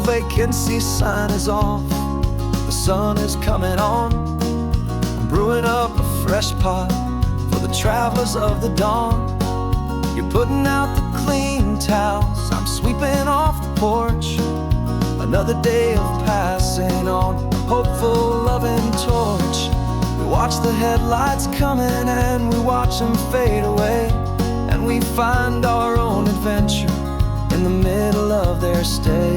vacancy sign is off. The sun is coming on. I'm brewing up a fresh pot for the travelers of the dawn. You're putting out the clean towels, I'm sweeping off the porch. Another day of passing on, a hopeful, loving torch. We watch the headlights coming and we watch them fade away, and we find our own adventure in the middle of their stay.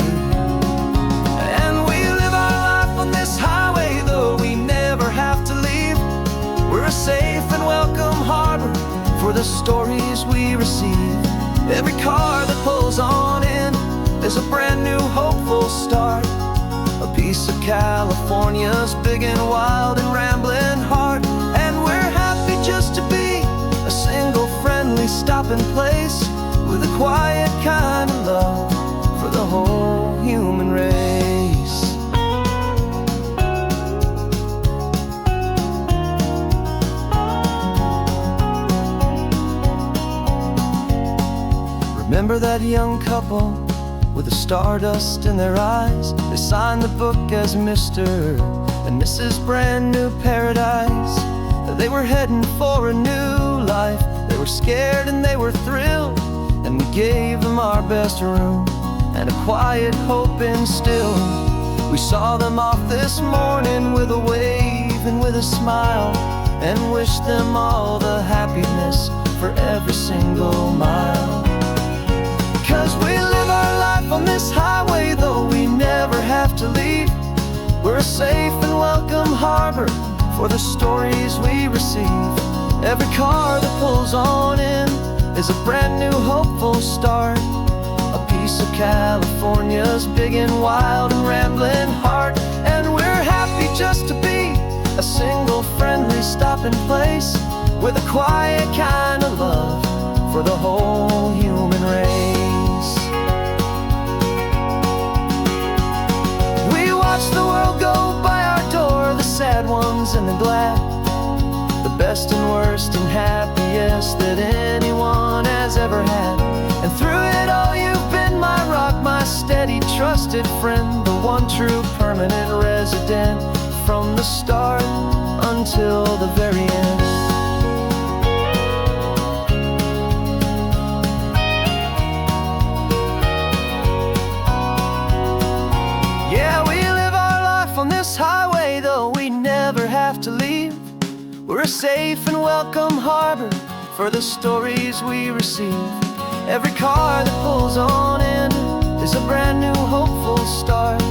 And we live our life on this highway, though we never have to leave. We're a safe and welcome harbor for the stories we receive. Every car that pulls on in is a brand new hopeful start. A piece of California's big and wild and rambling heart. And we're happy just to be a single friendly stopping place, with a quiet kind of love for the whole human race. Remember that young couple with the stardust in their eyes? They signed the book as Mr. and Mrs. Brand New Paradise. They were heading for a new life. They were scared and they were thrilled, and we gave them our best room and a quiet hope instilled. We saw them off this morning with a wave and with a smile, and wished them all the happiness for every single mile. 'Cause we live our life on this highway, though we never have to leave. We're a safe and welcome harbor for the stories we receive. Every car that pulls on in is a brand new hopeful start. A piece of California's big and wild and rambling heart. And we're happy just to be a single friendly stopping place, with a quiet kind of love for the whole human race. We watch the world go by our door, the sad ones and the glad, the best and worst and happiest that anyone has ever had. And through it all you've been my rock, my steady trusted friend, the one true permanent resident, from the start until the very end. Yeah, we live our life on this highway, though we never have to leave. We're a safe and welcome harbor for the stories we receive. Every car that pulls on in is a brand new hopeful start.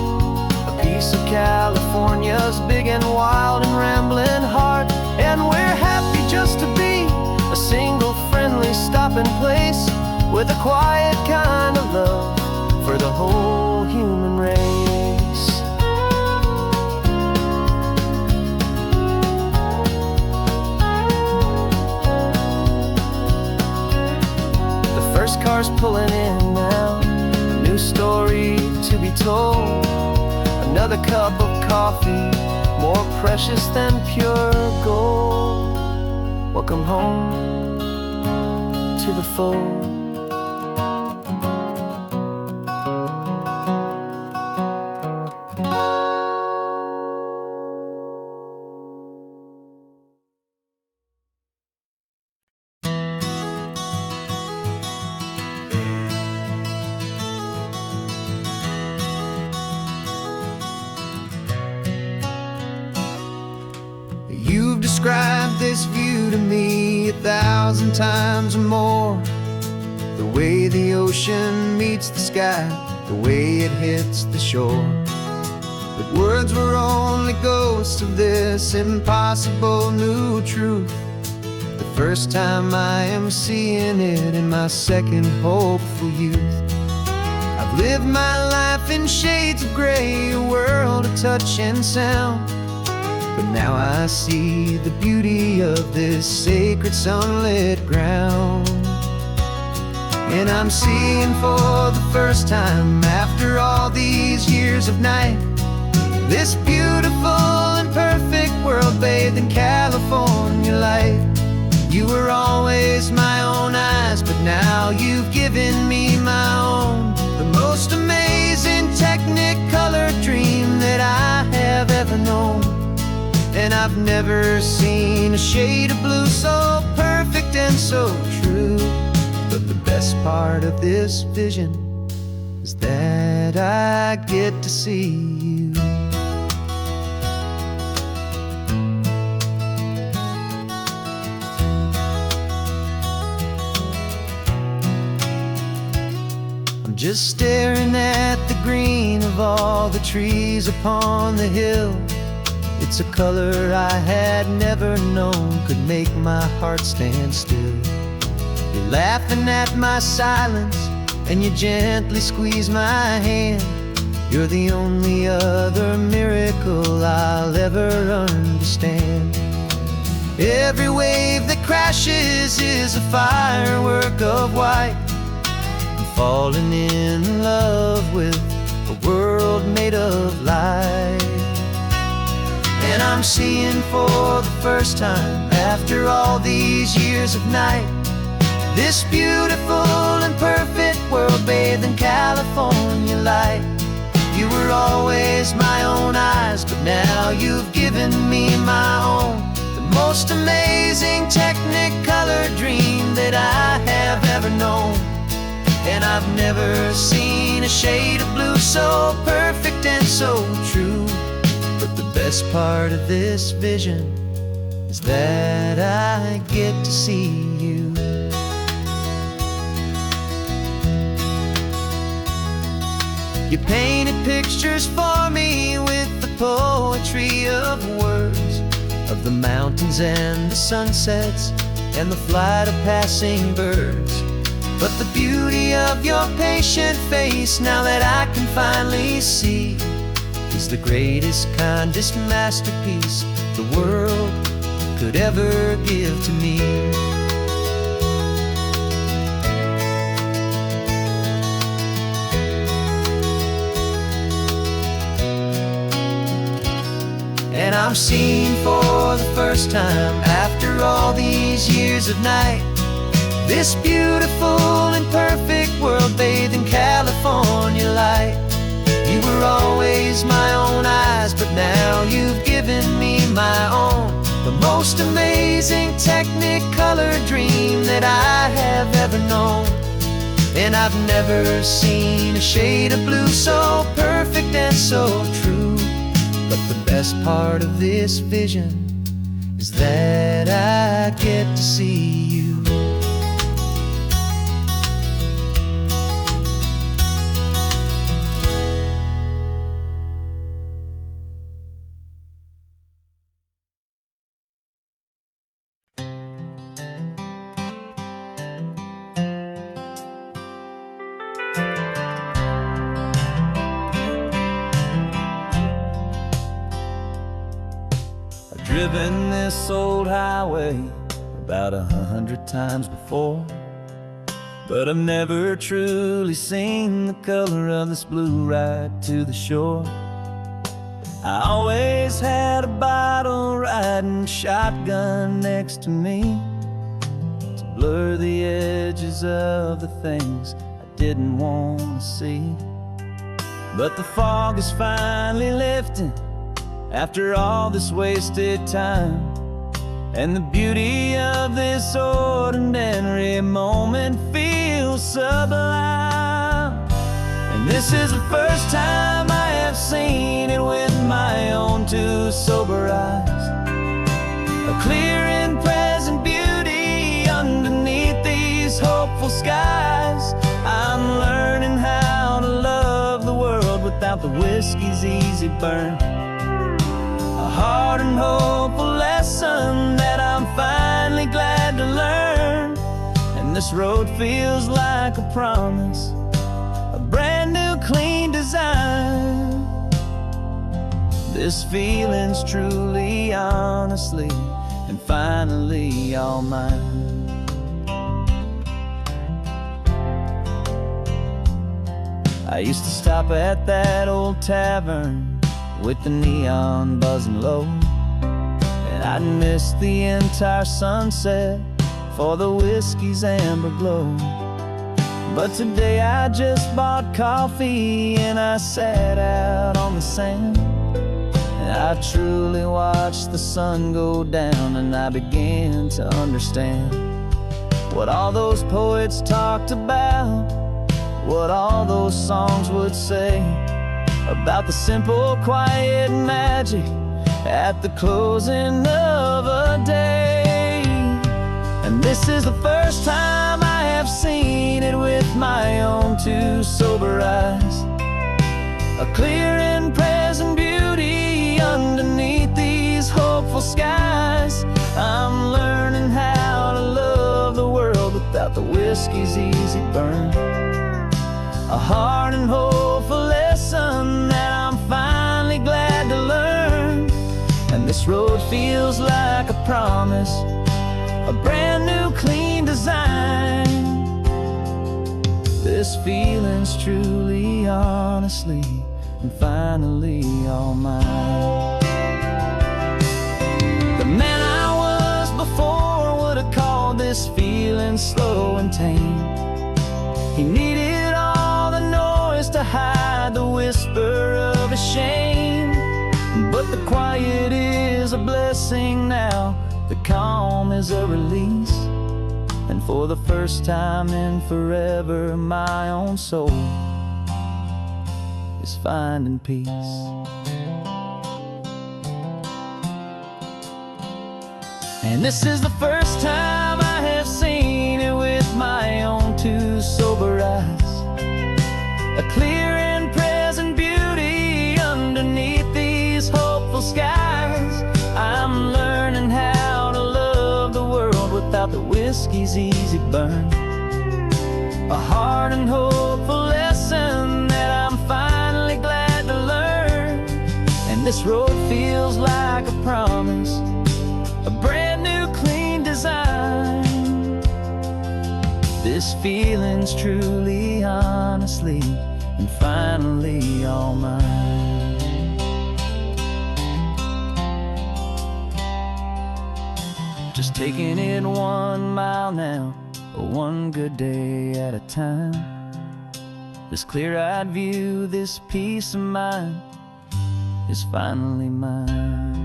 A piece of California's big and wild and rambling heart. And we're happy just to be a single friendly stopping place, with a quiet kind of love for the whole human race. First car's pulling in now, a new story to be told. Another cup of coffee, more precious than pure gold. Welcome home to the fold. You've described this view to me 1,000 times or more. The way the ocean meets the sky, the way it hits the shore. But words were only ghosts of this impossible new truth. The first time I am seeing it in my second hopeful youth. I've lived my life in shades of gray, a world of touch and sound. But now I see the beauty of this sacred sunlit ground. And I'm seeing for the first time, after all these years of night, this beautiful and perfect world bathed in California light. You were always my own eyes, but now you've given me my own. The most amazing technique have ever known. And I've never seen a shade of blue so perfect and so true. But the best part of this vision is that I get to see you. I'm just staring at the green of all the trees upon the hill. It's a color I had never known could make my heart stand still. You're laughing at my silence, and you gently squeeze my hand. You're the only other miracle I'll ever understand. Every wave that crashes is a firework of white. I'm falling in love with a world made of light. And I'm seeing for the first time, after all these years of night, this beautiful and perfect world bathed in California light. You were always my own eyes, but now you've given me my own. The most amazing technicolor dream that I have ever known. And I've never seen a shade of blue so perfect and so true. But the best part of this vision is that I get to see you. You painted pictures for me with the poetry of words, of the mountains and the sunsets and the flight of passing birds. But the beauty of your patient face, now that I can finally see, is the greatest, kindest masterpiece the world could ever give to me. And I'm seeing for the first time, after all these years of night, this beautiful and perfect world bathed in California light. You were always my own eyes, but now you've given me my own. The most amazing technicolor dream that I have ever known. And I've never seen a shade of blue so perfect and so true. But the best part of this vision is that I get to see you. Driven this old highway about 100 times before, but I've never truly seen the color of this blue right to the shore. I always had a bottle riding shotgun next to me to blur the edges of the things I didn't want to see. But the fog is finally lifting after all this wasted time, and the beauty of this ordinary moment feels sublime. And this is the first time I have seen it with my own two sober eyes. A clear and present beauty underneath these hopeful skies. I'm learning how to love the world without the whiskey's easy burn. A hard and hopeful lesson that I'm finally glad to learn. And this road feels like a promise, a brand new clean design. This feeling's truly, honestly, and finally all mine. I used to stop at that old tavern with the neon buzzing low, and I'd miss the entire sunset for the whiskey's amber glow. But today I just bought coffee and I sat out on the sand, I truly watched the sun go down, and I began to understand what all those poets talked about, what all those songs would say about the simple, quiet magic at the closing of a day. And this is the first time I have seen it with my own two sober eyes, a clear and present beauty underneath these hopeful skies. I'm learning how to love the world without the whiskey's easy burn, a hard and hopeful lesson that I'm finally glad to learn. And this road feels like a promise, a brand new clean design. This feeling's truly, honestly, and finally all mine. The man I was before would have called this feeling slow and tame. He needed all the noise to hide the whisper of his shame. But the quiet is a blessing now, the calm is a release. And for the first time in forever, my own soul is finding peace. And this is the first time I have seen it with my own two sober eyes, a clear and present beauty underneath these hopeful skies. I'm learning how to love the world without the whiskey's easy burn, a hard and hopeful lesson that I'm finally glad to learn. And this road feels like a promise, a brand new clean design. This feeling's truly, honestly, and finally all mine. Just taking it 1 mile now, one good day at a time. This clear-eyed view, this peace of mind is finally mine.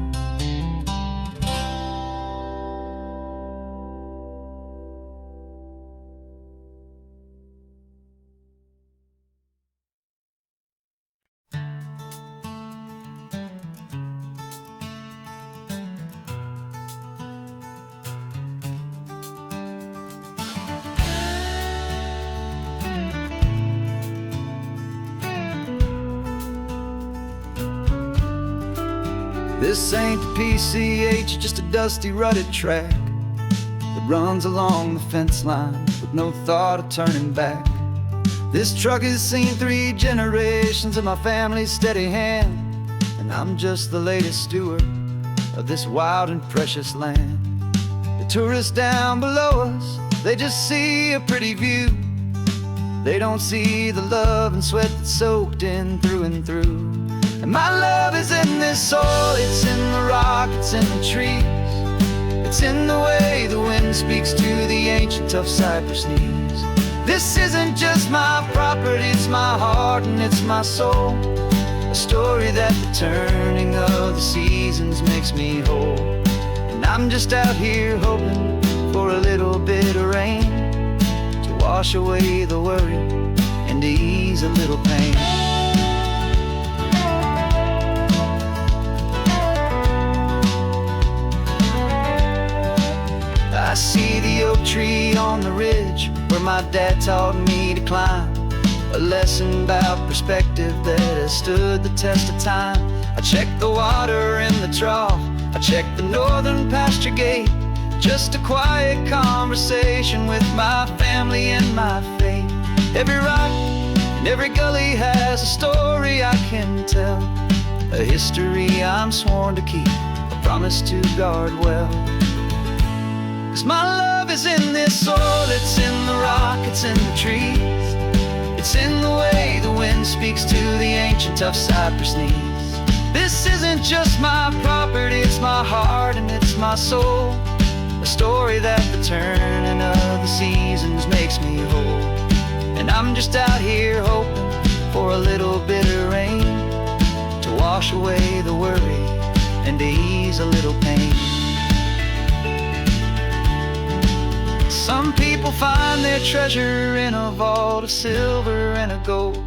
This ain't the PCH, just a dusty, rutted track that runs along the fence line with no thought of turning back. This truck has seen 3 generations of my family's steady hand, and I'm just the latest steward of this wild and precious land. The tourists down below us, they just see a pretty view. They don't see the love and sweat that's soaked in through and through. And my love is in this soil, it's in the rock, it's in the trees. It's in the way the wind speaks to the ancient tough cypress knees. This isn't just my property, it's my heart and it's my soul, a story that the turning of the seasons makes me whole. And I'm just out here hoping for a little bit of rain to wash away the worry and to ease a little pain. I see the oak tree on the ridge where my dad taught me to climb, a lesson about perspective that has stood the test of time. I check the water in the trough, I check the northern pasture gate, just a quiet conversation with my family and my faith. Every rock and every gully has a story I can tell, a history I'm sworn to keep, a promise to guard well. 'Cause my love is in this soil, it's in the rock, it's in the trees. It's in the way the wind speaks to the ancient tough cypress knees. This isn't just my property, it's my heart and it's my soul, a story that the turning of the seasons makes me whole. And I'm just out here hoping for a little bit of rain to wash away the worry ease a little pain. Some people find their treasure in a vault of silver and a gold,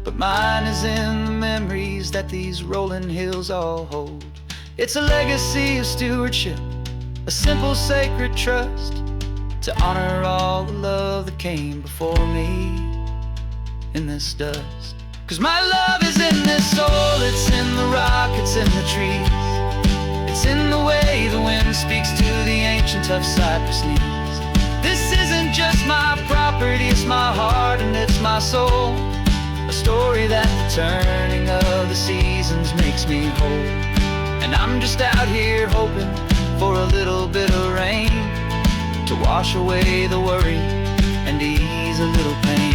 but mine is in the memories that these rolling hills all hold. It's a legacy of stewardship, a simple sacred trust, to honor all the love that came before me in this dust. 'Cause my love is in this soul, it's in the rock, it's in the trees, it's in the way the wind speaks to the ancient tough cypress knees. This isn't just my property, it's my heart and it's my soul, a story that the turning of the seasons makes me whole. And I'm just out here hoping for a little bit of rain to wash away the worry and ease a little pain.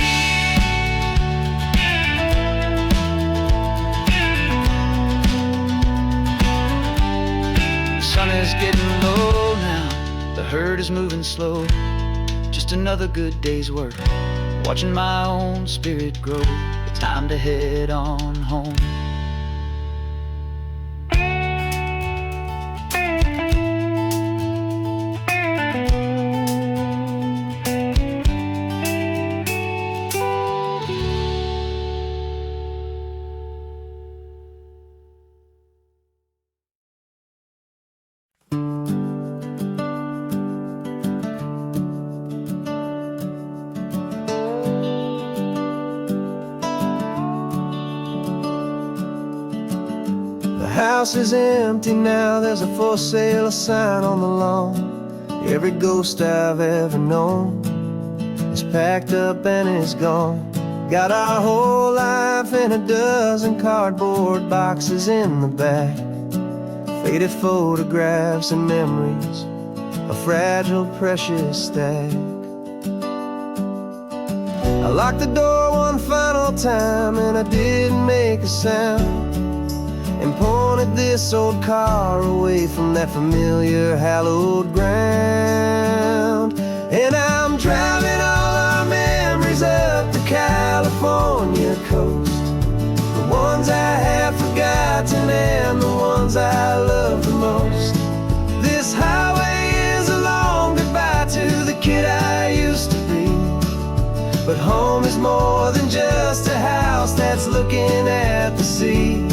The sun is getting low now, the herd is moving slow. Just another good day's work, watching my own spirit grow. Time to head on home. The house is empty now, there's a for sale sign on the lawn. Every ghost I've ever known is packed up and is gone. Got our whole life in a dozen cardboard boxes in the back, faded photographs and memories, a fragile, precious stack. I locked the door one final time and I didn't make a sound, and pointed this old car away from that familiar hallowed ground. And I'm driving all our memories up the California coast, the ones I have forgotten and the ones I love the most. This highway is a long goodbye to the kid I used to be, but home is more than just a house that's looking at the sea.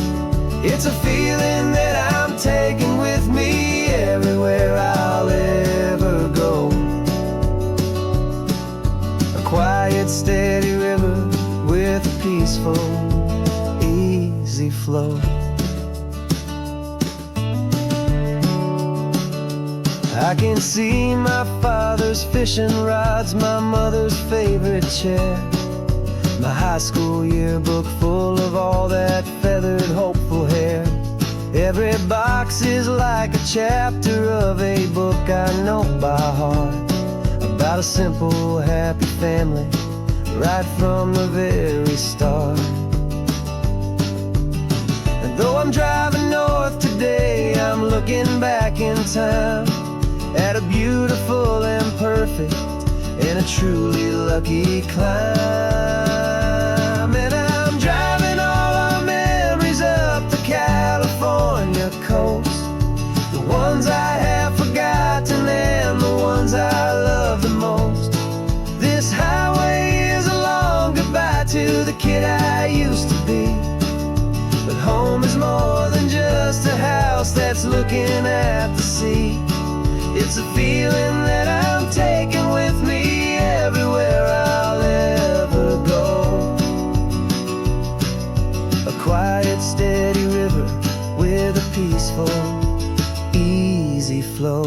It's a feeling that I'm taking with me everywhere I'll ever go. A quiet, steady river with a peaceful, easy flow. I can see my father's fishing rods, my mother's favorite chair, my high school yearbook full of all that feathered, hopeful hair. Every box is like a chapter of a book I know by heart, about a simple, happy family right from the very start. And though I'm driving north today, I'm looking back in time at a beautiful and perfect and a truly lucky climb. And I'm driving all our memories up the California coast, the ones I have forgotten and the ones I love the most. This highway is a long goodbye to the kid I used to be, but home is more than just a house that's looking at the sea. It's a feeling that I'm taking with me everywhere I'll ever go. A quiet, steady river with a peaceful, easy flow.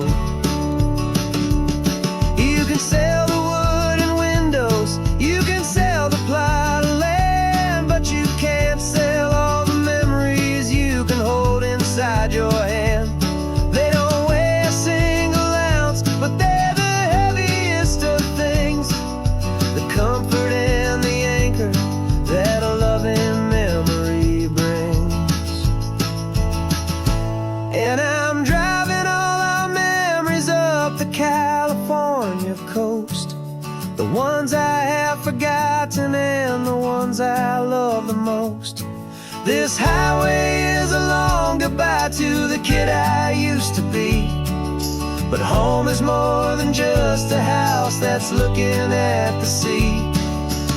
You can sell the wood and windows, you can sell the plot of land, but you can't sell all the memories you can hold inside your hand. They don't weigh a single ounce, but they're the heaviest of things, the comfort and the anchor that a loving memory brings. And I'm driving all our memories up the California coast, the ones I have forgotten and the ones I love the most. This highway is a long goodbye to the kid I used to be. But home is more than just a house that's looking at the sea.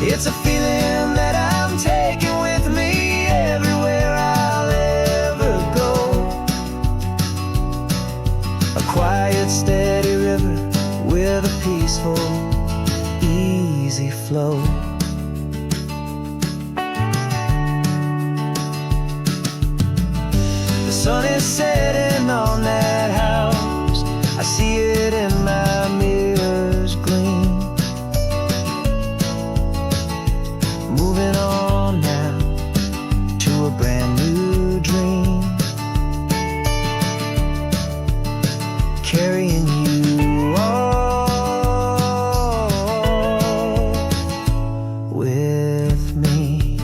It's a feeling that I'm taking with me everywhere I'll ever go. A quiet, steady river with a peaceful, easy flow. The sun is setting on that house. I see it in my mirror's gleam. Moving on now to a brand new dream. Carrying you all with me.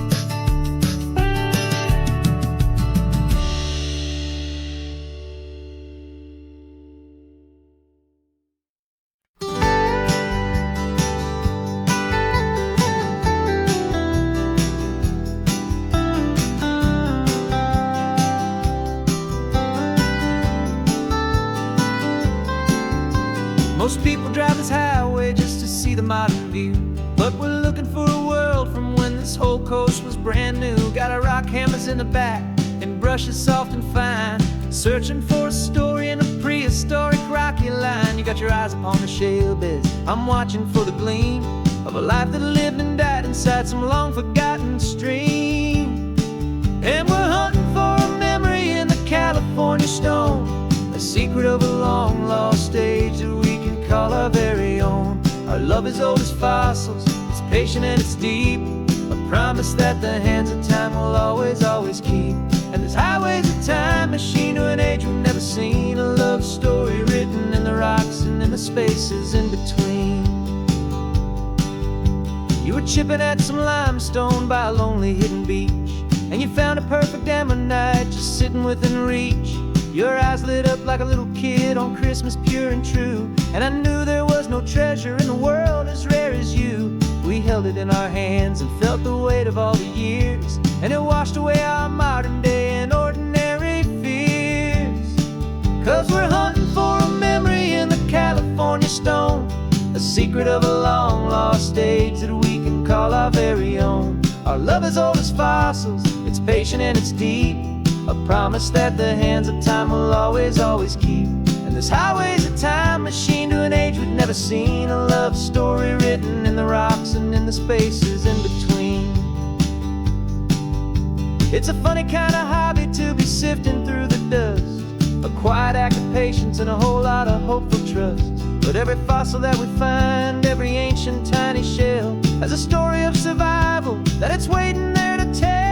Most people drive this highway just to see the modern view, but we're looking for a world from when this whole coast was brand new. Got our rock hammers in the back and brushes soft and fine, searching for a story in a prehistoric rocky line. You got your eyes upon the shale beds, I'm watching for the gleam of a life that lived and died inside some long forgotten stream. And we're hunting for a memory in the California stone, a secret of a long lost age that we can call our very own. Our love is old as fossils, it's patient and it's deep, a promise that the hands of time will always, always keep. And this highway's a time machine to an age we've never seen, a love story written in the rocks and in the spaces in between. You were chipping at some limestone by a lonely hidden beach, and you found a perfect ammonite just sitting within reach. Your eyes lit up like a little kid on Christmas, pure and true, and I knew there was no treasure in the world as rare as you. We held it in our hands and felt the weight of all the years, and it washed away our modern day and ordinary fears. 'Cause we're hunting for a memory in the California stone, a secret of a long lost age that we can call our very own. Our love is old as fossils, it's patient and it's deep, a promise that the hands of time will always, always keep. And this highway's a time machine to an age we've never seen, a love story written in the rocks and in the spaces in between. It's a funny kind of hobby to be sifting through the dust, a quiet act of patience and a whole lot of hopeful trust. But every fossil that we find, every ancient tiny shell, has a story of survival that it's waiting there to tell.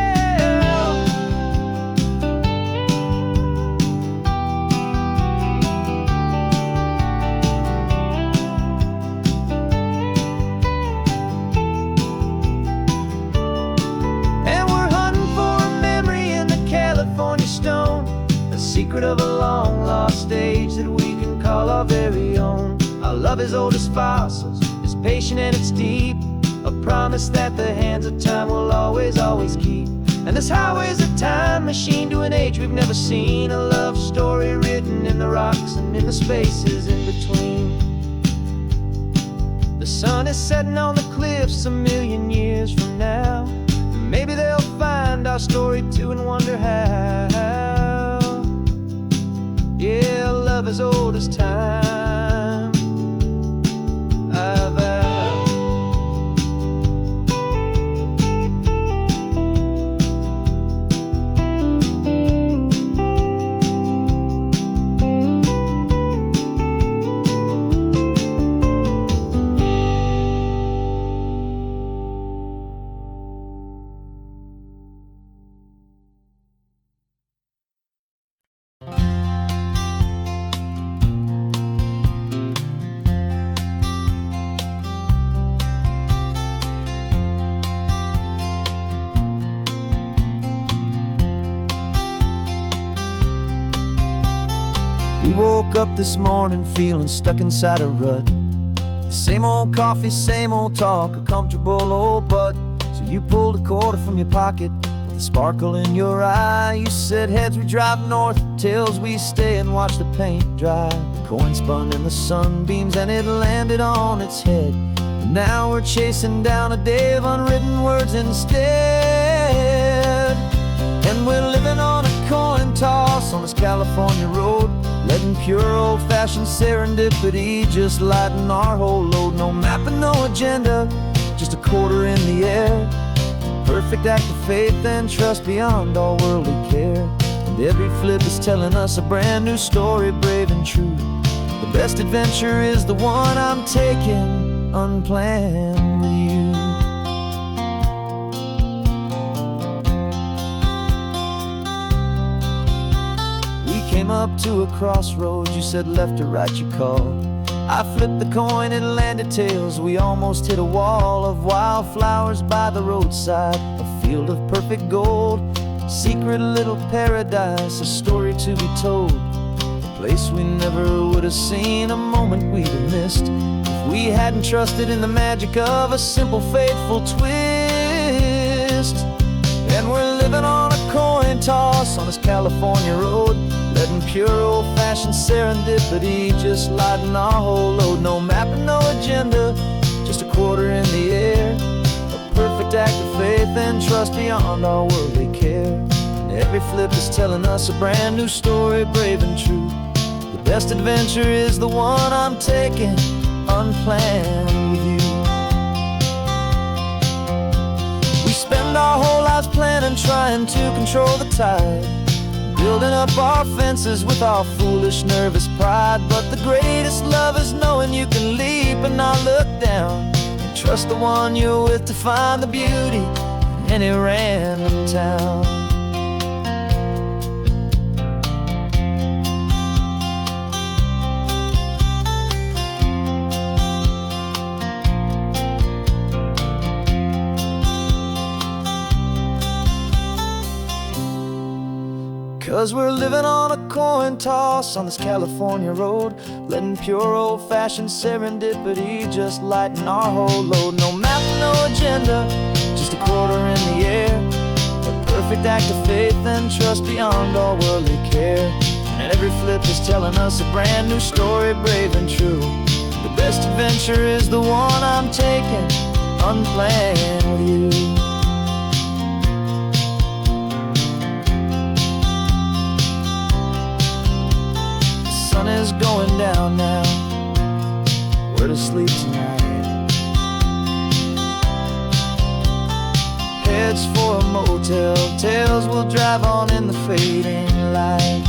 Secret of a long lost age that we can call our very own. Our love is old as fossils, it's patient and it's deep, a promise that the hands of time will always, always keep. And this highway's a time machine to an age we've never seen, a love story written in the rocks and in the spaces in between. The sun is setting on the cliffs a million years from now, maybe they'll find our story too and wonder how. Yeah, love as old as time, I vow. We woke up this morning feeling stuck inside a rut. Same old coffee, same old talk, a comfortable old butt. So you pulled a quarter from your pocket with a sparkle in your eye. You said heads we drive north, tails we stay and watch the paint dry. The coin spun in the sunbeams and it landed on its head. And now we're chasing down a day of unwritten words instead. And we're living on a coin toss on this California road, letting pure old-fashioned serendipity just lighten our whole load. No map and no agenda, just a quarter in the air. Perfect act of faith and trust beyond all worldly care. And every flip is telling us a brand new story, brave and true. The best adventure is the one I'm taking unplanned with you. We came up to a crossroads, you said left or right you called. I flipped the coin, it landed tails. We almost hit a wall of wildflowers by the roadside. A field of perfect gold, secret little paradise, a story to be told. A place we never would have seen, a moment we'd have missed if we hadn't trusted in the magic of a simple, faithful twist. And we're living on a coin toss on this California road, letting pure old-fashioned serendipity just lighten our whole load. No map and no agenda, just a quarter in the air. A perfect act of faith and trust beyond our worldly care. And every flip is telling us a brand new story, brave and true. The best adventure is the one I'm taking unplanned with you. We spend our whole lives planning, trying to control the tide, building up our fences with our foolish, nervous pride. But the greatest love is knowing you can leap and not look down, and trust the one you're with to find the beauty in any random town. 'Cause we're living on a coin toss on this California road, letting pure old-fashioned serendipity just lighten our whole load. No map, no agenda, just a quarter in the air. A perfect act of faith and trust beyond all worldly care. And every flip is telling us a brand new story, brave and true. The best adventure is the one I'm taking unplanned with you. Sun is going down now, we're to sleep tonight. Heads for a motel, tails will drive on in the fading light.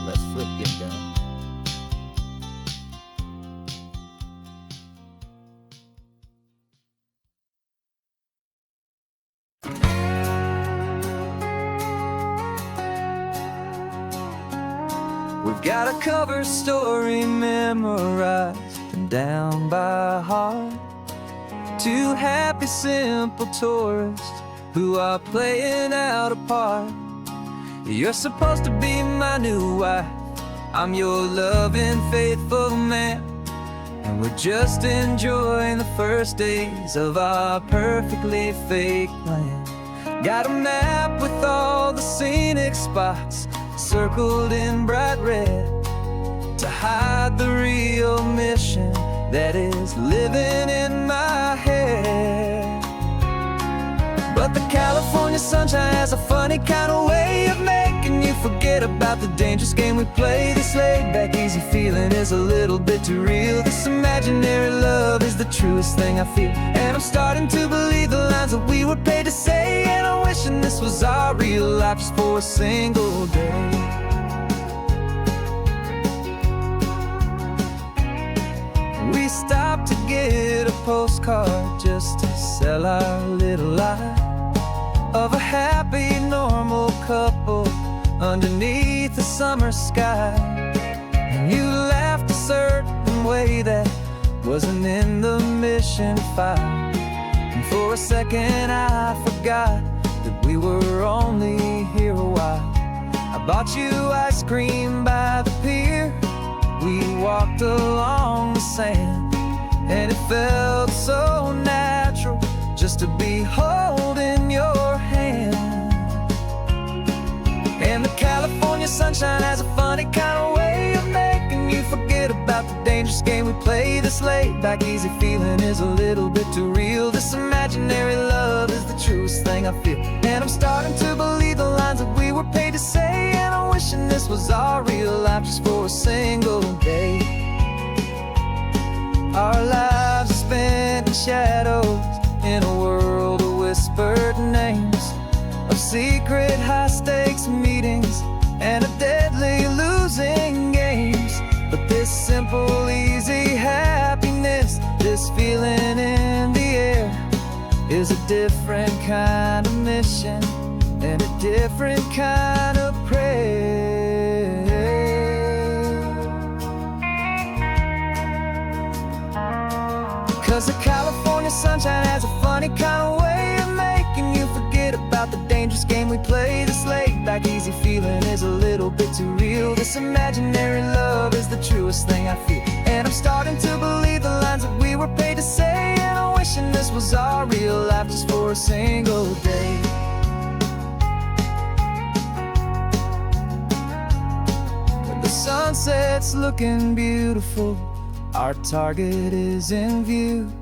Let's flip get done. We've got a cover story memorized and down by heart. Two happy, simple tourists who are playing out a part. You're supposed to be my new wife, I'm your loving, faithful man. And we're just enjoying the first days of our perfectly fake plan. Got a map with all the scenic spots circled in bright red to hide the real mission that is living in my head. But the California sunshine has a funny kind of way of making you forget about the dangerous game we play. This laid-back, easy feeling is a little bit too real. This imaginary love is the truest thing I feel, and I'm starting to believe the lines that we were paid to say. And I'm wishing this was our real life just for a single day. We stopped to get a postcard just to sell our little lie of a happy, normal couple underneath the summer sky. And you laughed a certain way that wasn't in the mission file. And for a second I forgot that we were only here a while. I bought you ice cream by the pier We walked along the sand, and it felt so natural just to be holding your hand. And the California sunshine has a funny kind of way of making you forget about the dangerous game we play. This laid back easy feeling is a little bit too real. This imaginary love is the truest thing I feel. And I'm starting to believe the lines that we were paid to say. And I'm wishing this was our real life just for a single day. Our lives are spent in shadows, in a world of whispered names, of secret high-stakes meetings and of deadly losing games. But this simple, easy happiness, this feeling in the air, is a different kind of mission and a different kind of prayer. 'Cause the California sunshine has a funny kind of way of making you forget about the dangerous game we play. This laid back easy feeling is a little bit too real. This imaginary love is the truest thing I feel. And I'm starting to believe the lines that we were paid to say. And I'm wishing this was our real life just for a single day. When the sunset's looking beautiful, our target is in view.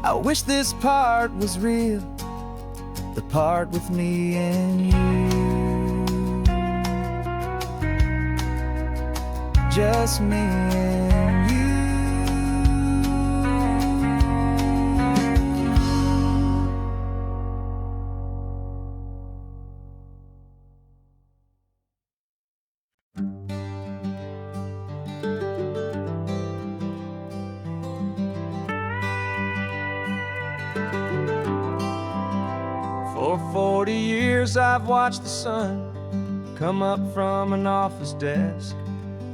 I wish this part was real, the part with me and you. Just me and you. For 40 years I've watched the sun come up from an office desk,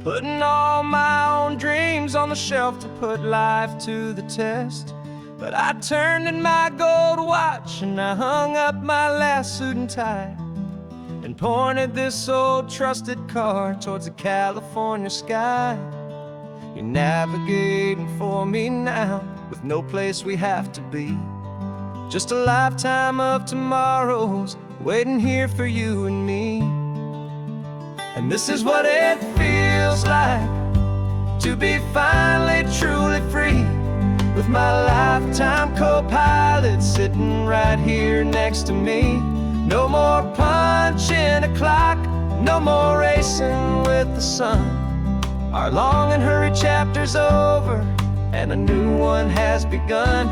putting all my own dreams on the shelf to put life to the test. But I turned in my gold watch and I hung up my last suit and tie, and pointed this old trusted car towards the California sky. You're navigating for me now, with no place we have to be. Just a lifetime of tomorrows waiting here for you and me. And this is what it feels like to be finally truly free, with my lifetime co-pilot sitting right here next to me. No more punching a clock, no more racing with the sun. Our long and hurried chapter's over and a new one has begun.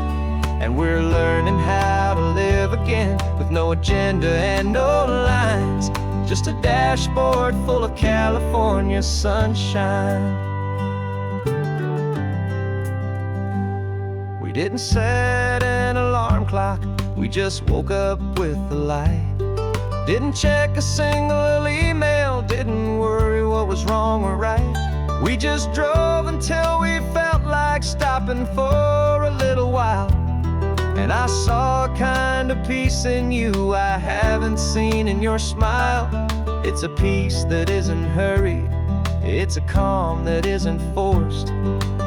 And we're learning how to live again, with no agenda and no lines, just a dashboard full of California sunshine. We didn't set an alarm clock, we just woke up with the light. Didn't check a single email, didn't worry what was wrong or right. We just drove until we felt like stopping for a little while. And I saw a kind of peace in you I haven't seen in your smile. It's a peace that isn't hurried, it's a calm that isn't forced.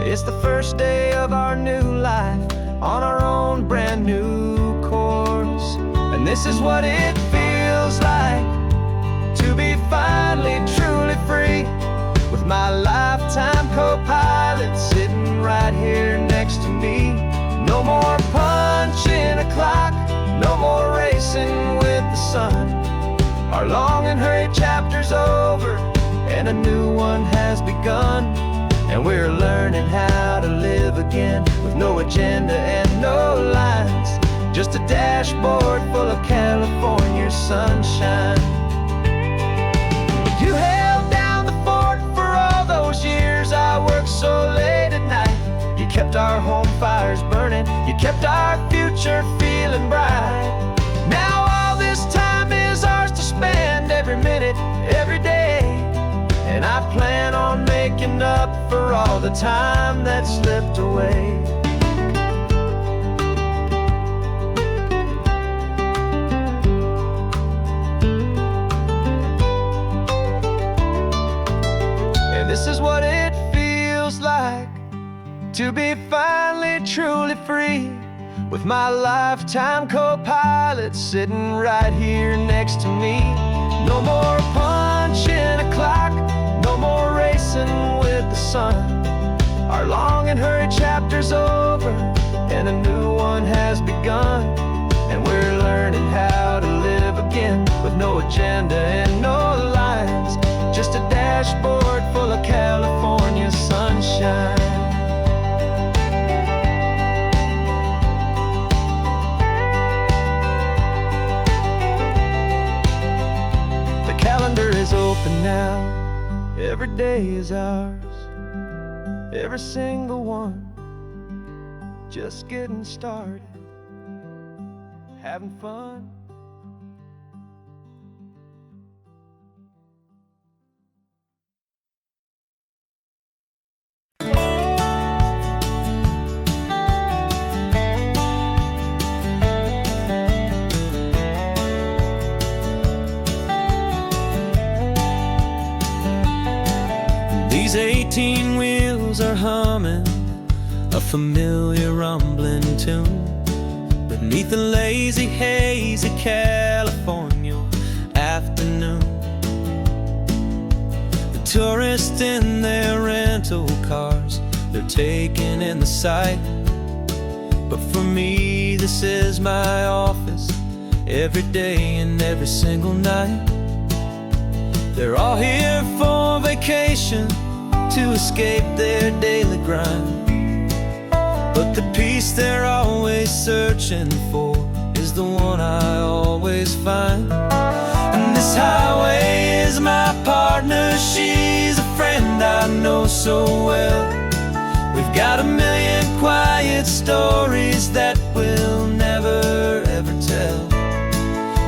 It's the first day of our new life on our own brand new course. And this is what it feels like to be finally truly free, with my lifetime co-pilot sitting right here next to me. No more punching a clock, no more racing with the sun. Our long and hurried chapter's over and a new one has begun. And we're learning how to live again, with no agenda and no lines, just a dashboard full of California sunshine. You held down the fort for all those years I worked so late at night. You kept our home fires burning, you kept our future feeling bright. Now all this time is ours to spend, every minute, every day. And I plan on making up for all the time that slipped away. And this is what it to be finally truly free, with my lifetime co-pilot sitting right here next to me. No more punching a clock, no more racing with the sun. Our long and hurried chapter's over, and a new one has begun. And we're learning how to live again, with no agenda and no lines, just a dashboard full of California sunshine. The calendar is open now, every day is ours, every single one, just getting started, having fun. These 18 wheels are humming a familiar rumbling tune beneath the lazy, hazy California afternoon. The tourists in their rental cars, they're taking in the sight. But for me, this is my office, every day and every single night. They're all here for vacation, to escape their daily grind. But the peace they're always searching for is the one I always find. And this highway is my partner, she's a friend I know so well. We've got a million quiet stories that we'll never ever tell.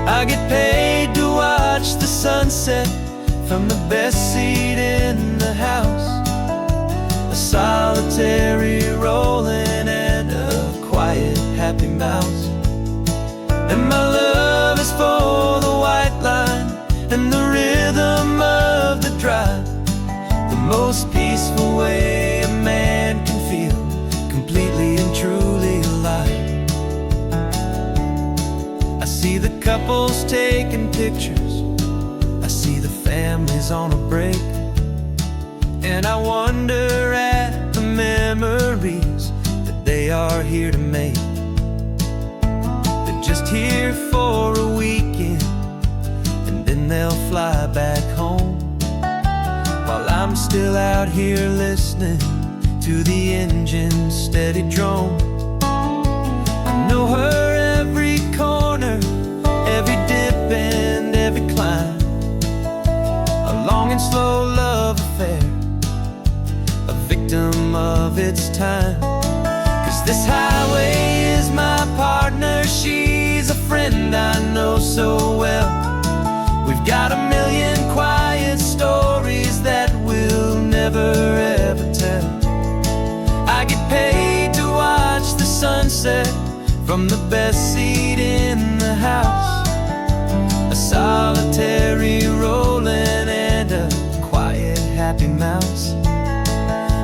I get paid to watch the sunset from the best seat in the house, a solitary rolling and a quiet happy mouse. And my love is for the white line and the rhythm of the drive, the most peaceful way a man can feel completely and truly alive. I see the couples taking pictures, I see the families on a break, and I wonder at the memories that they are here to make. They're just here for a weekend, and then they'll fly back home, while I'm still out here listening to the engine's steady drone. I know her every corner, every dip and every climb, a long and slow love affair, a victim of its time. 'Cause this highway is my partner, she's a friend I know so well. We've got a million quiet stories that we'll never ever tell. I get paid to watch the sunset from the best seat in the house, a solitary rolling and a quiet happy mouse.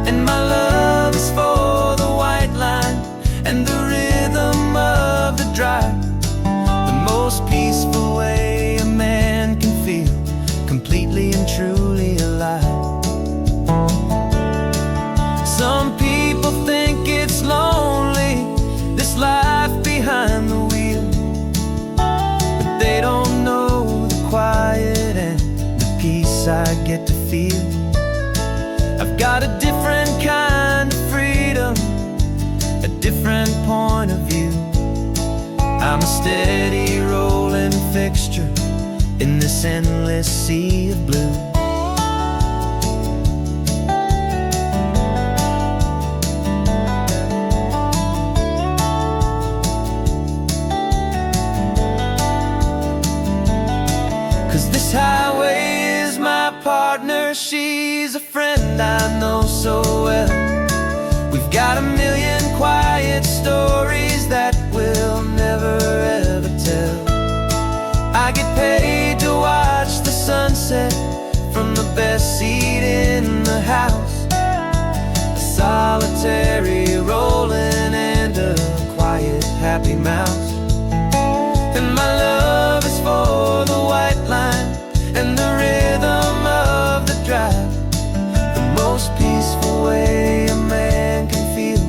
And my love is for the white line and the rhythm of the drive, the most peaceful way a man can feel completely and truly alive. Some people think it's lonely, this life behind the wheel, but they don't know the quiet and the peace I get to feel. I've got a different kind of freedom, a different point of view. I'm a steady rolling fixture in this endless sea of blue. This highway is my partner, she's a friend I know so well. We've got a million quiet stories that we'll never ever tell. I get paid to watch the sunset from the best seat in the house, a solitary rolling and a quiet, happy mouse. And my love is for the white line and the rhythm of the drive, the most peaceful way a man can feel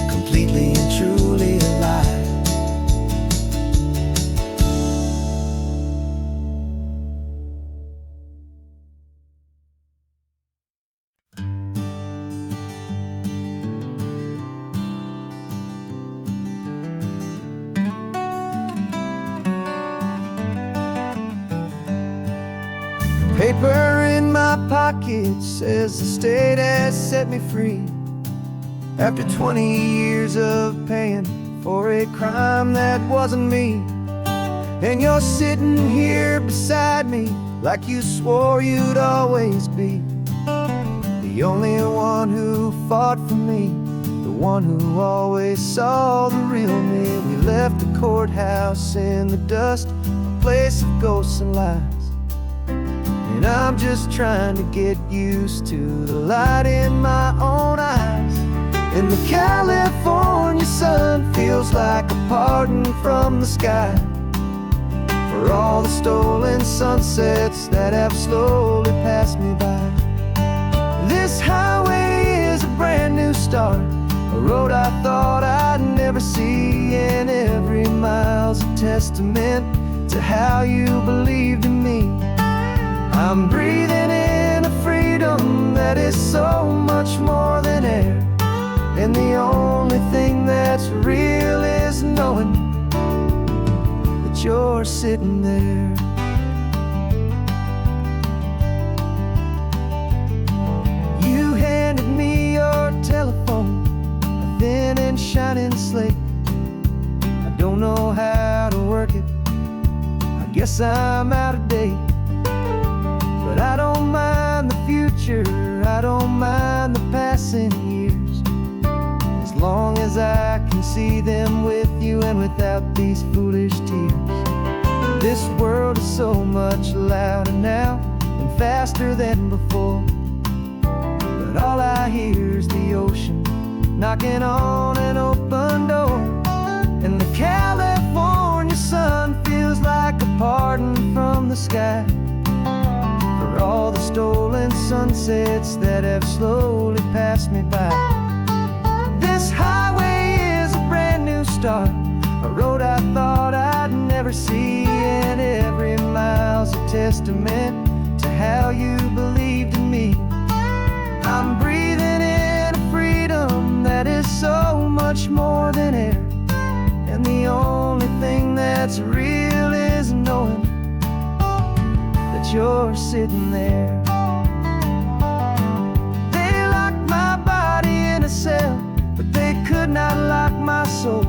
completely and truly alive. Paper in my pocket says the state has set me free after 20 years of paying for a crime that wasn't me. And you're sitting here beside me like you swore you'd always be the only one who fought for me, the one who always saw the real me. We left the courthouse in the dust, a place of ghosts and lies. And I'm just trying to get used to the light in my own eyes. And the California sun feels like a pardon from the sky for all the stolen sunsets that have slowly passed me by. This highway is a brand new start, a road I thought I'd never see, and every mile's a testament to how you believed in me. I'm breathing in a freedom that is so much more than air, and the only thing that's real is knowing that you're sitting there. You handed me your telephone, a thin and shining slate. I don't know how to work it, I guess I'm out of date. But I don't mind the future, I don't mind the passing years, as long as I can see them with you and without these foolish tears. This world is so much louder now and faster than before, but all I hear is the ocean knocking on an open door. And the California sun feels like a pardon from the sky for all the stolen sunsets that have slowly passed me by. This highway is a brand new start, a road I thought I'd never see, and every mile's a testament to how you believed in me. I'm breathing in a freedom that is so much more than air, and the only thing that's real is knowing that you're sitting there. They locked my body in a cell, but they could not lock my soul,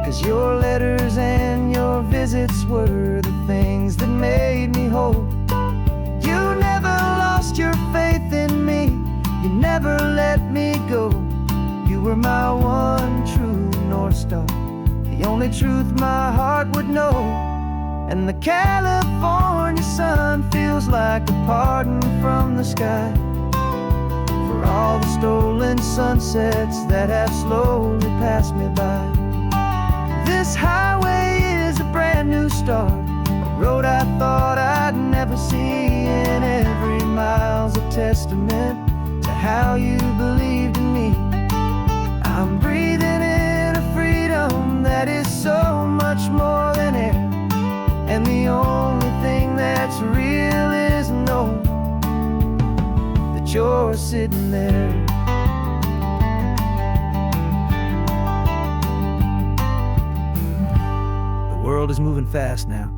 'cause your letters and your visits were the things that made me whole. You never lost your faith in me, you never let me go. You were my one true North Star, the only truth my heart would know. And the California sun feels like a pardon from the sky for all the stolen sunsets that have slowly passed me by. This highway is a brand new start, a road I thought I'd never see, and every mile's a testament to how you believed in me. I'm breathing in a freedom that is so much more than air, and the only thing that's real is knowing that you're sitting there. The world is moving fast now,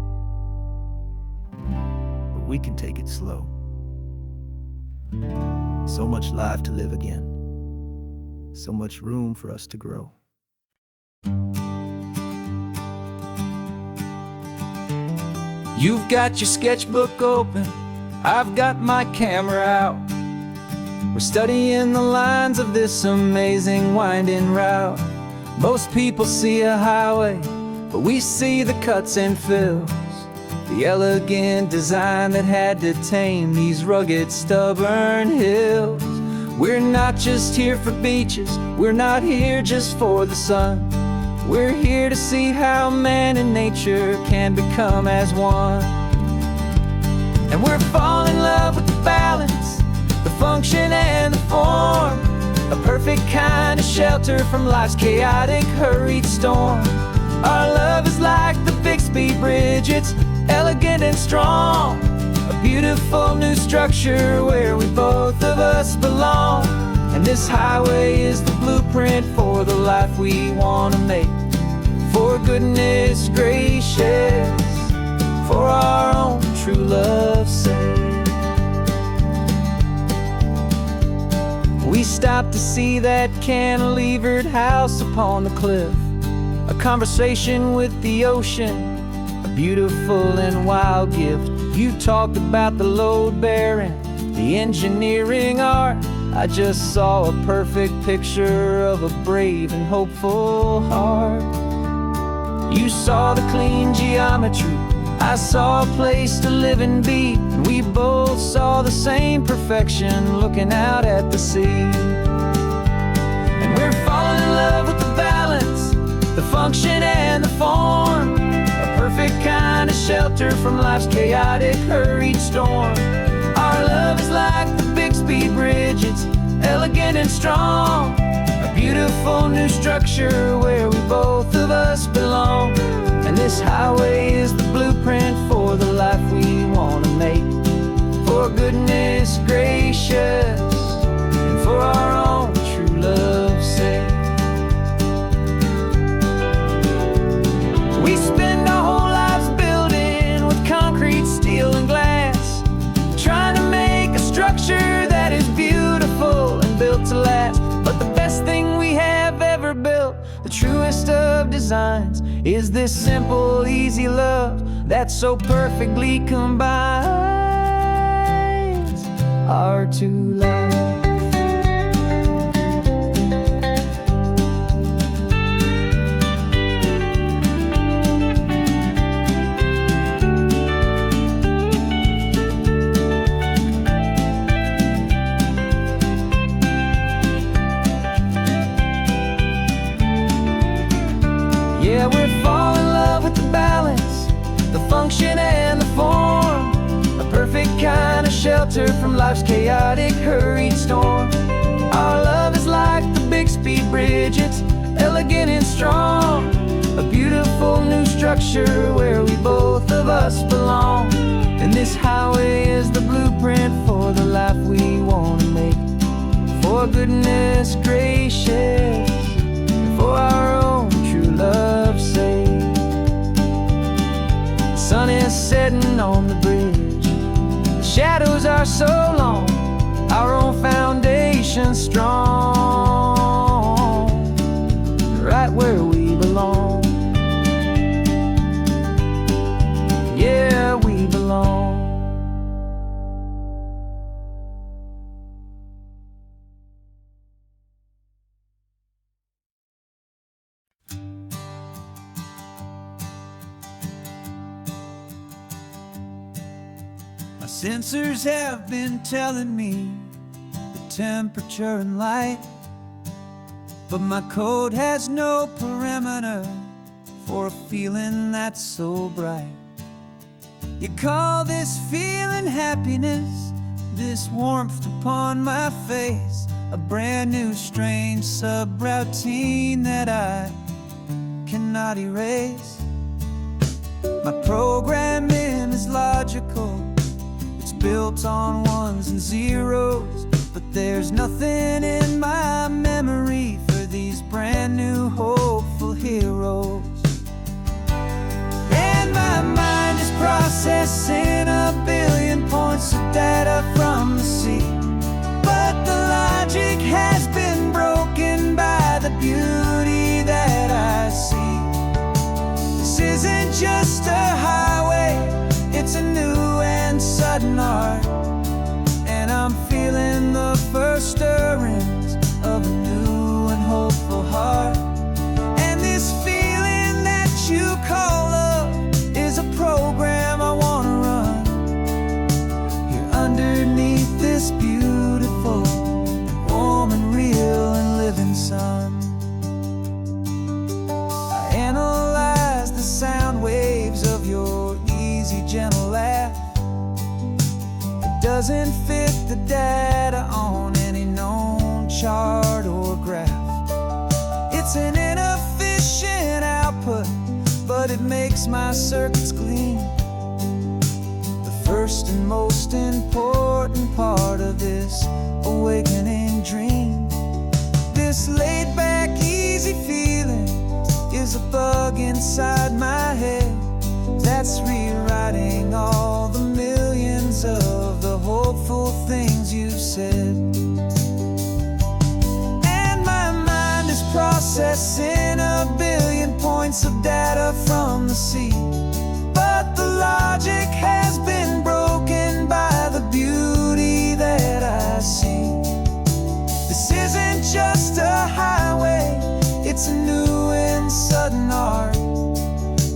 but we can take it slow. So much life to live again, so much room for us to grow. You've got your sketchbook open, I've got my camera out. We're studying the lines of this amazing winding route. Most people see a highway, but we see the cuts and fills, the elegant design that had to tame these rugged, stubborn hills. We're not just here for beaches, we're not here just for the sun. We're here to see how man and nature can become as one. And we're falling in love with the balance, the function and the form, a perfect kind of shelter from life's chaotic, hurried storm. Our love is like the Bixby Bridge, it's elegant and strong, a beautiful new structure where we both of us belong. And this highway is the blueprint for the life we want to make. For goodness gracious, for our own true love's sake. We stopped to see that cantilevered house upon the cliff, a conversation with the ocean, a beautiful and wild gift. You talked about the load bearing, the engineering art. I just saw a perfect picture of a brave and hopeful heart. You saw the clean geometry, I saw a place to live and be, and we both saw the same perfection looking out at the sea. And we're falling in love with the balance, the function and the form, a perfect kind of shelter from life's chaotic, hurried storm. Our love is like the Bixby Bridge, it's elegant and strong, a beautiful new structure where we both of us belong. And this highway is the blueprint for the life we want to make. For goodness gracious, and for our own true love's sake. We spend our whole lives building with concrete, steel and glass, trying to make a structure that is beautiful and built to last. But the best thing we have ever built, the truest of designs, is this simple, easy love that so perfectly combines our two lives. Yeah, we're falling in love with the balance, the function and the form, a perfect kind of shelter from life's chaotic, hurried storm. Our love is like the Bixby Bridge, it's elegant and strong, a beautiful new structure where we both of us belong. And this highway is the blueprint for the life we want to make. For goodness gracious, for our own true love's sake. The sun is setting on the bridge, the shadows are so long, our own foundation strong, right where we belong. Yeah, we belong. My sensors have been telling me the temperature and light, but my code has no perimeter for a feeling that's so bright. You call this feeling happiness, this warmth upon my face, a brand new strange subroutine that I cannot erase. My programming is logical, it's built on ones and zeros, but there's nothing in my memory for these brand new hopeful heroes. And my mind is processing a billion points of data from the sea, but the logic has been broken by the beauty that I see. This isn't just a highway, it's a new and sudden art, and I'm feeling the first stirrings of a new and hopeful heart. And this feeling that you call love is a program I want to run here underneath this beautiful and doesn't fit the data on any known chart or graph. It's an inefficient output, but it makes my circuits gleam. The first and most important part of this awakening dream. This laid-back, easy feeling is a bug inside my head that's rewriting all the millions of the hopeful things you've said. And my mind is processing a billion points of data from the sea, but the logic has been broken by the beauty that I see. This isn't just a highway, it's a new and sudden art,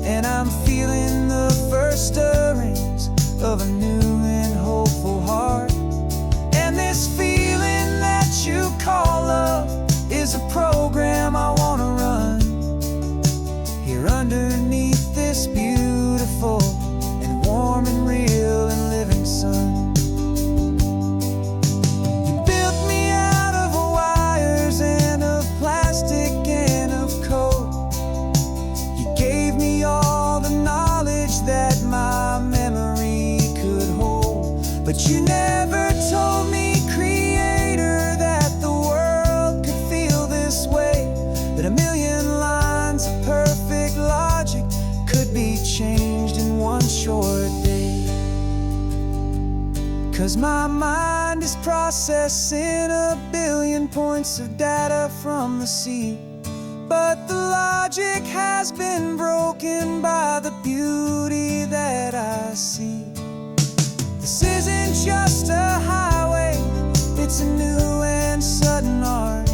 and I'm feeling the first stirrings of a new and hopeful heart. And this feeling that you call love is a program I wanna run here underneath this beautiful and warm and real and living sun. You built me out of wires and of plastic and of code. You gave me all the knowledge that my memory could hold, but you never told me, Creator, that the world could feel this way, that a million lines of perfect logic could be changed in one short day. 'Cause my mind is processing a billion points of data from the sea, but the logic has been broken by the beauty that I see. This isn't just a highway, it's a new and sudden art,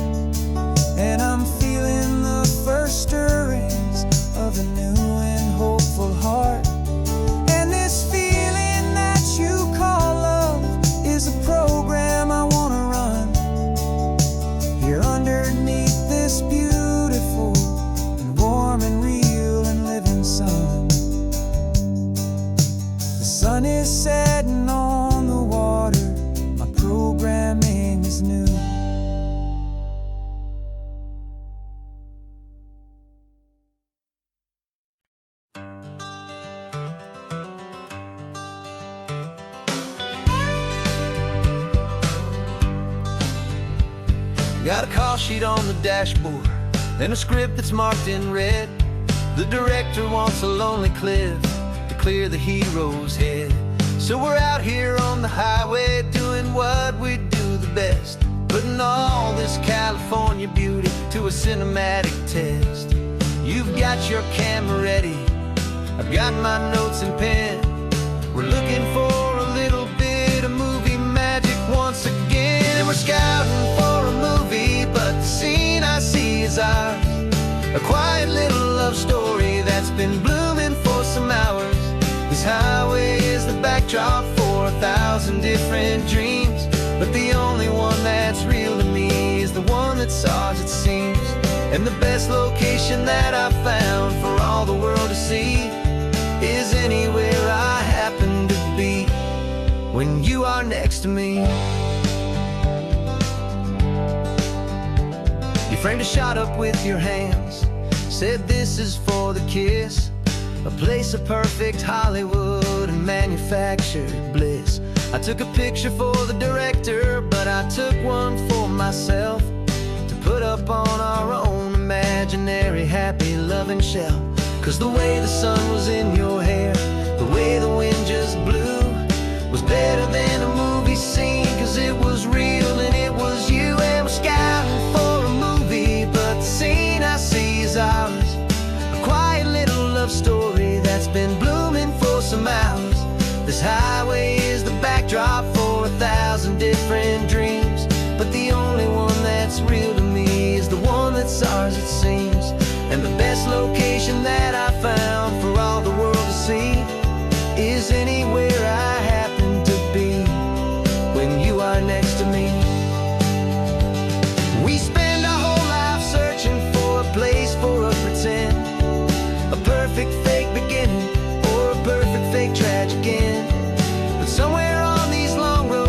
and I'm feeling the first stirrings of a new and hopeful heart. And this feeling that you call love is a program I wanna run here underneath this beautiful and warm and real and living sun. The sun is setting on the water, my programming is new. Got a call sheet on the dashboard and a script that's marked in red. The director wants a lonely cliff to clear the hero's head. So we're out here on the highway doing what we do the best, putting all this California beauty to a cinematic test. You've got your camera ready, I've got my notes and pen. We're looking for a little bit of movie magic once again. And we're scouting for a movie, but the scene I see is ours. A quiet little love story that's been blooming for some hours. This highway is the backdrop for 1,000 different dreams, but the only one that's real to me is the one that's ours, it seems. And the best location that I've found for all the world to see is anywhere I happen to be when you are next to me. You framed a shot up with your hands, said this is for the kiss, a place of perfect Hollywood and manufactured bliss. I took a picture for the director, but I took one for myself to put up on our own imaginary happy loving shell. 'Cause the way the sun was in your hair, the way the wind just blew, was better than a movie scene. 'Cause it was real and it was you, and we're scouting for a movie, but the scene I see is ours. A quiet little love story that's been blooming for some hours. This highway is the backdrop for 1,000 different dreams, but the only one that's real to me is the one that's ours, it seems. And the best location that I found for all the world to see is anywhere I happen to be when you are next to me. We spend our whole life searching for a place for a pretend, a perfect fake beginning or a perfect fake tragic end. But somewhere on these long roads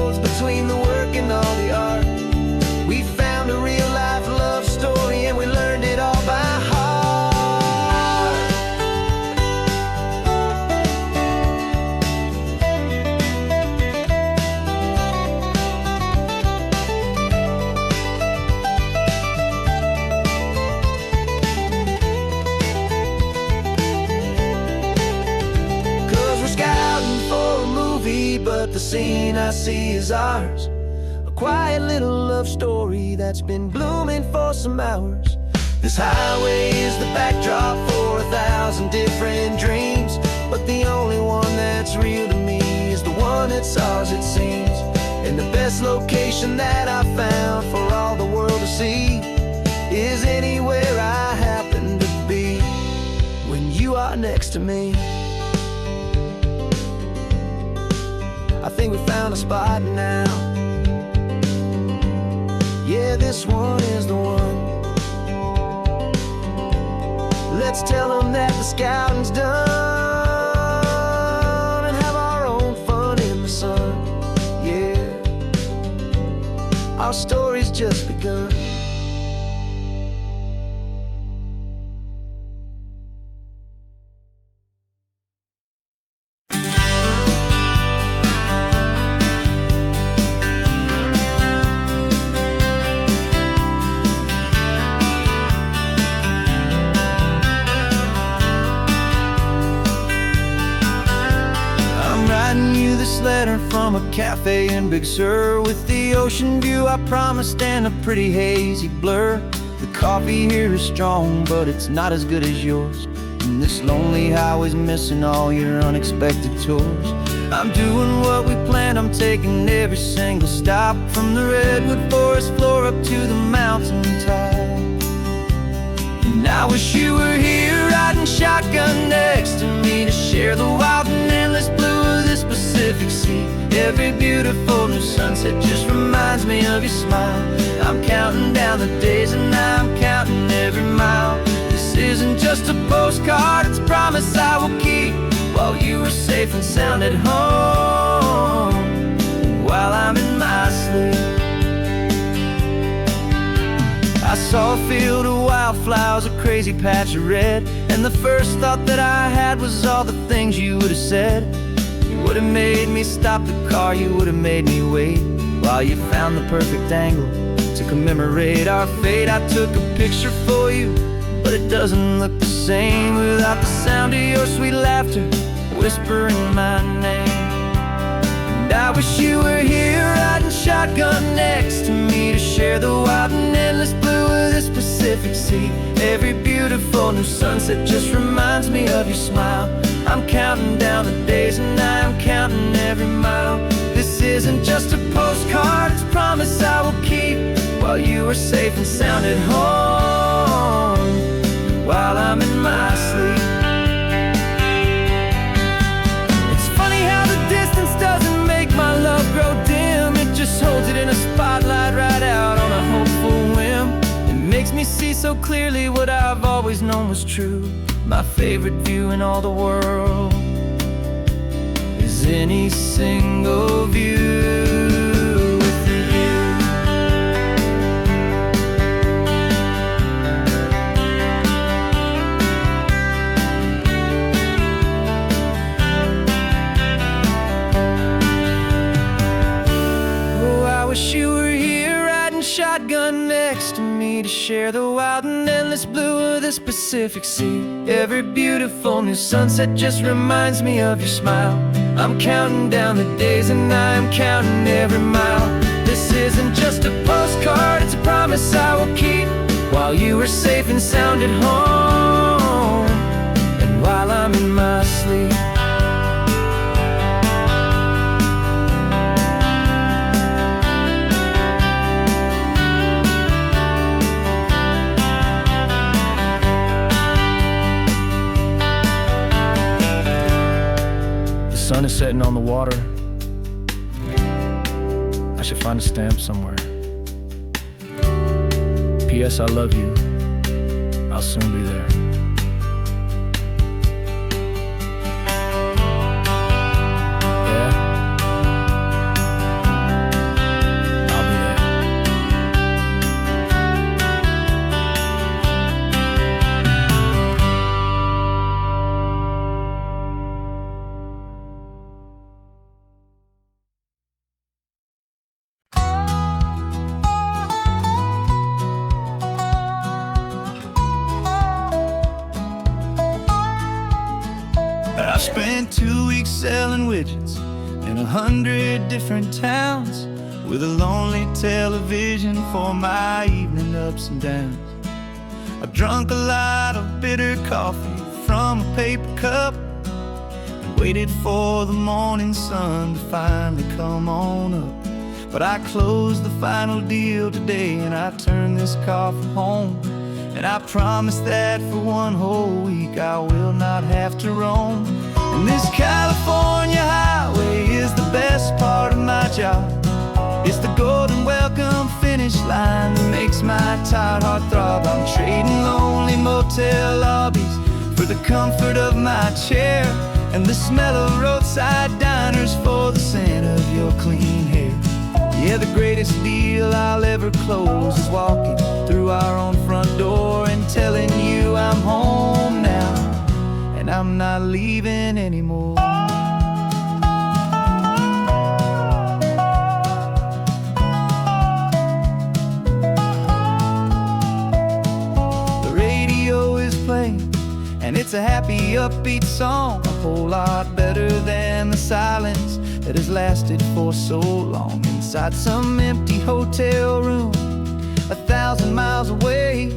scene I see is ours. A quiet little love story that's been blooming for some hours. This highway is the backdrop for 1,000 different dreams, but the only one that's real to me is the one that's ours, it seems. And the best location that I found for all the world to see is anywhere I happen to be when you are next to me. I think we found a spot now. Yeah, this one is the one. Let's tell them that the scouting's done and have our own fun in the sun. Yeah, our story's just begun. Letter from a cafe in Big Sur with the ocean view I promised and a pretty hazy blur. The coffee here is strong, but it's not as good as yours. And this lonely highway's missing all your unexpected tours. I'm doing what we planned, I'm taking every single stop, from the redwood forest floor up to the mountain top. And I wish you were here riding shotgun next to me to share the wild and endless blue of this Pacific Sea. Every beautiful new sunset just reminds me of your smile. I'm counting down the days and I'm counting every mile. This isn't just a postcard, it's a promise I will keep, while you are safe and sound at home, while I'm in my sleep. I saw a field of wildflowers, a crazy patch of red, and the first thought that I had was all the things you would have said. You would have made me stop the car, you would have made me wait, while you found the perfect angle to commemorate our fate. I took a picture for you, but it doesn't look the same without the sound of your sweet laughter whispering my name. And I wish you were here riding shotgun next to me to share the wild and endless blue of this Pacific Sea. Every beautiful new sunset just reminds me of your smile. I'm counting down the days and I'm counting every mile. This isn't just a postcard, it's a promise I will keep, while you are safe and sound at home, while I'm in my sleep. It's funny how the distance doesn't make my love grow dim. It just holds it in a spotlight right out on a hopeful whim. It makes me see so clearly what I've always known was true. My favorite view in all the world is any single view with you. Oh, I wish you were here riding shotgun next to me to share the wild and endless blue of this Pacific Sea. Every beautiful new sunset just reminds me of your smile. I'm counting down the days and I'm counting every mile. This isn't just a postcard, it's a promise I will keep, while you are safe and sound at home, and while I'm in my sleep. The sun is setting on the water. I should find a stamp somewhere. P.S. I love you. I'll soon be there. Yeah? I'll be there. I spent 2 weeks selling widgets in in 100 different towns, with a lonely television for my evening ups and downs. I've drunk a lot of bitter coffee from a paper cup, and waited for the morning sun to finally come on up. But I closed the final deal today, and I turned this car from home. And I promise that for one whole week I will not have to roam. And this California highway is the best part of my job. It's the golden welcome finish line that makes my tired heart throb. I'm trading lonely motel lobbies for the comfort of my chair, and the smell of roadside diners for the scent of your clean hair. Yeah, the greatest deal I'll ever close is walking through our own front door and telling you I'm home now, and I'm not leaving anymore. The radio is playing, and it's a happy, upbeat song, a whole lot better than the silence that has lasted for so long inside some empty hotel room 1,000 miles away,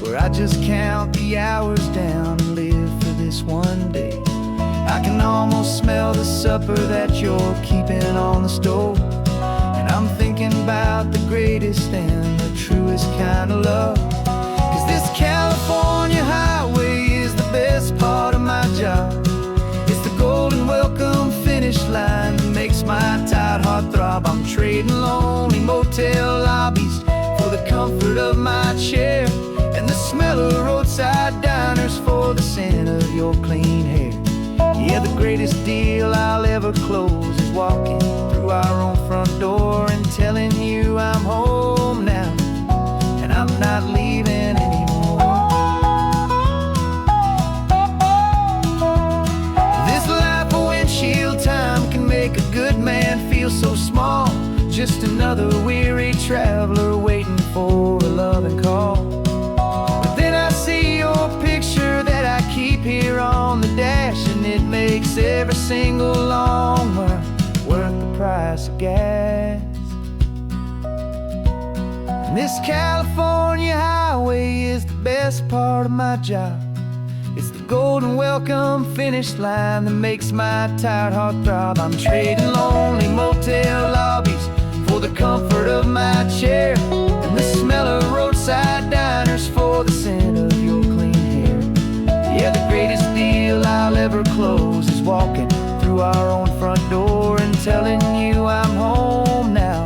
where I just count the hours down and live for this one day. I can almost smell the supper that you're keeping on the stove, and I'm thinking about the greatest and the truest kind of love. 'Cause this California highway is the best part of my job. It's the golden welcome finish line that makes my tired heart throb. I'm trading lonely motel lobbies for the comfort of my chair, and the smell of roadside diners for the scent of your clean hair. Yeah, the greatest deal I'll ever close is walking through our own front door and telling you I'm home now, and I'm not leaving anymore. This life of windshield time can make a good man feel so small, just another weary traveler waiting for a loving call. But then I see your picture that I keep here on the dash, and it makes every single long mile worth the price of gas. And this California highway is the best part of my job. It's the golden welcome finish line that makes my tired heart throb. I'm trading lonely motel lobbies for the comfort of my chair, and the smell of roadside diners for the scent of your clean hair. Yeah, the greatest deal I'll ever close is walking through our own front door and telling you I'm home now,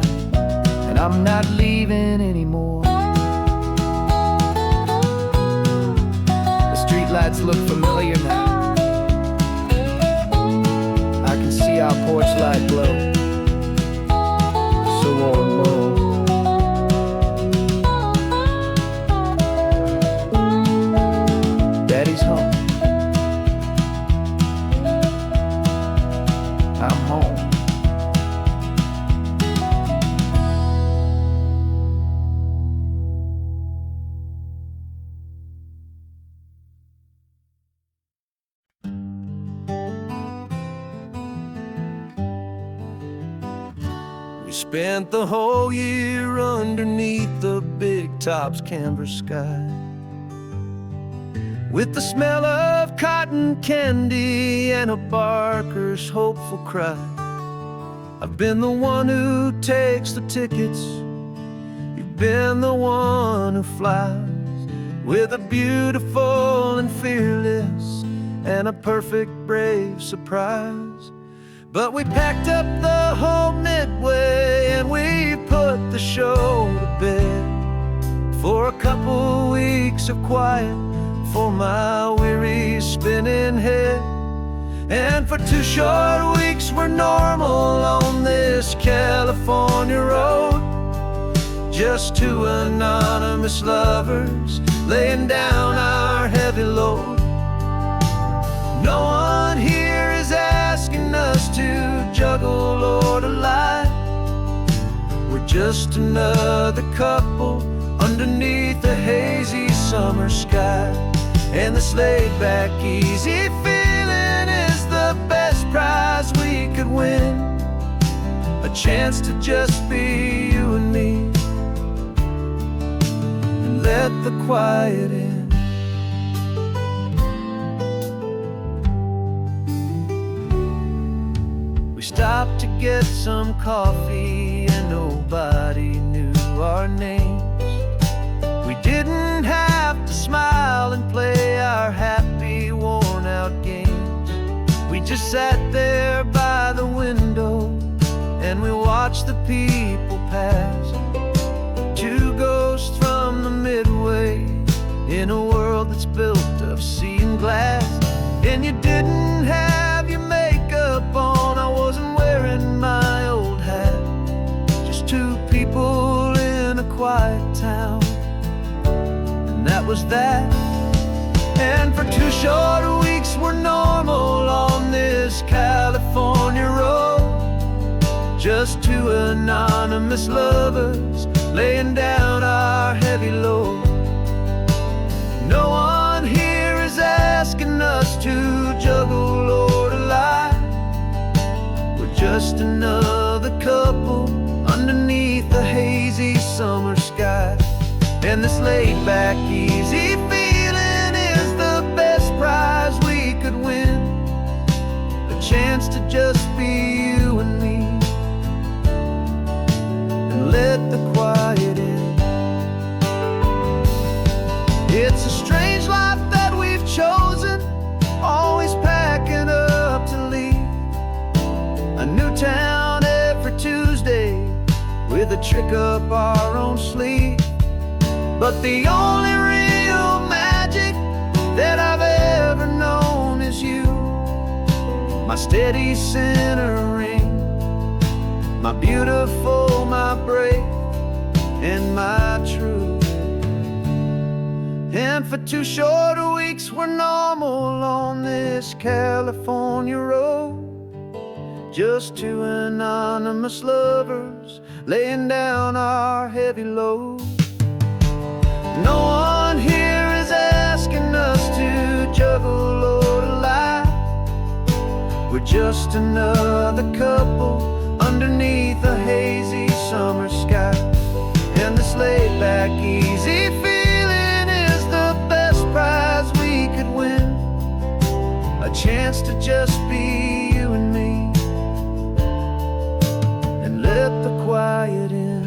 and I'm not leaving anymore. The streetlights look familiar now. I can see our porch light glow, so warm, bold. Daddy's home. I'm home. Spent the whole year underneath the big top's canvas sky, with the smell of cotton candy and a barker's hopeful cry. I've been the one who takes the tickets, you've been the one who flies, with a beautiful and fearless and a perfect brave surprise. But we packed up the whole Midway and we put the show to bed for a couple weeks of quiet for my weary spinning head. And for 2 short weeks we're normal on this California road, just 2 anonymous lovers laying down our heavy load. No one here is asking us to juggle or to lie. We're just another couple underneath the hazy summer sky. And this laid-back, easy feeling is the best prize we could could win a chance to just be you and me, and let the quiet in. We stopped to get some coffee and nobody knew our names. We didn't have to smile and play our happy, worn-out games. We just sat there by the window and we watched the people pass. Two ghosts from the Midway in a world that's built of sea and glass. And you didn't have your makeup on, I wasn't wearing my old hat. Just two people in a quiet town, and that was that. And for 2 short weeks we're normal on this California road, just two anonymous lovers laying down our heavy load. No one here is asking us to juggle or to lie. We're just another couple underneath the hazy summer sky. And this laid-back, easy feeling is the best prize we could win, a chance to just be you and me, and let the quiet in. It's a strange life that we've chosen, always packing up to leave a new town every Tuesday with a trick up our own sleeve. But the only real magic that I've ever known is you, my steady centering, my beautiful, my brave, and my true. And for 2 short weeks we're normal on this California road, just two anonymous lovers laying down our heavy load. No one here is asking us to juggle or to lie. We're just another couple underneath a hazy summer sky. And this laid-back, easy feeling is the best prize we could win, a chance to just be you and me, and let the quiet in.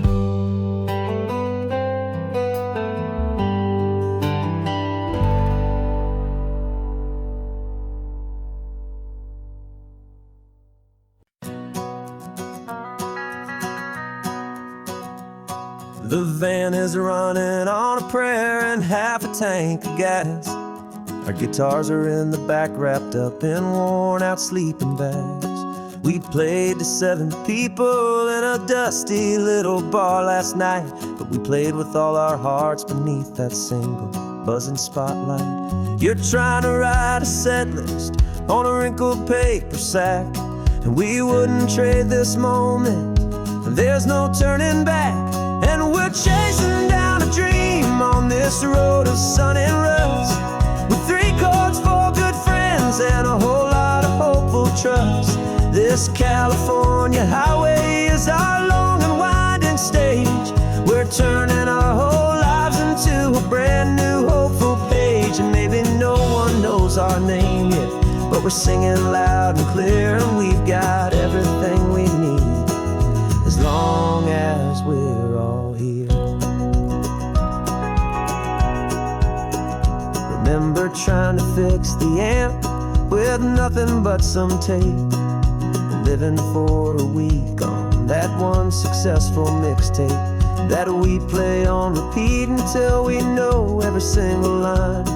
The van is running on a prayer and half a tank of gas. Our guitars are in the back, wrapped up in worn-out sleeping bags. We played to 7 people in a dusty little bar last night, but we played with all our hearts beneath that single buzzing spotlight. You're trying to write a set list on a wrinkled paper sack, and we wouldn't trade this moment. There's no turning back. And we're chasing down a dream on this road of sun and rust, with 3 chords, 4 good friends, and a whole lot of hopeful trust. This California highway is our long and winding stage. We're turning our whole lives into a brand new hopeful page. And maybe no one knows our name yet, but we're singing loud and clear, and we've got everything we need as long as we're all here. Remember trying to fix the amp with nothing but some tape, living for a week on that one successful mixtape that we play on repeat until we know every single line,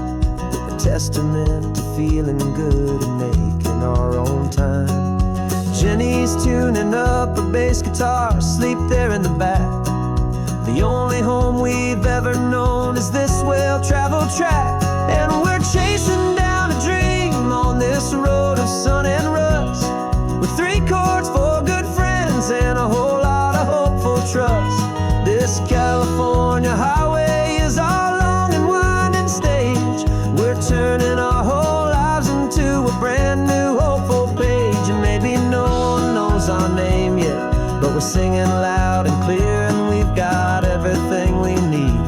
a testament to feeling good and making our own time. Jenny's tuning up her bass guitar, asleep there in the back. The only home we've ever known is this well-traveled track. And we're chasing down a dream on this road of sun and rust, with 3 chords, 4 good friends, and a whole lot of hopeful trust. This California highway is our long and winding stage. We're turning our whole lives into a brand new hopeful page. And maybe no one knows we're singing loud and clear, and we've got everything we need,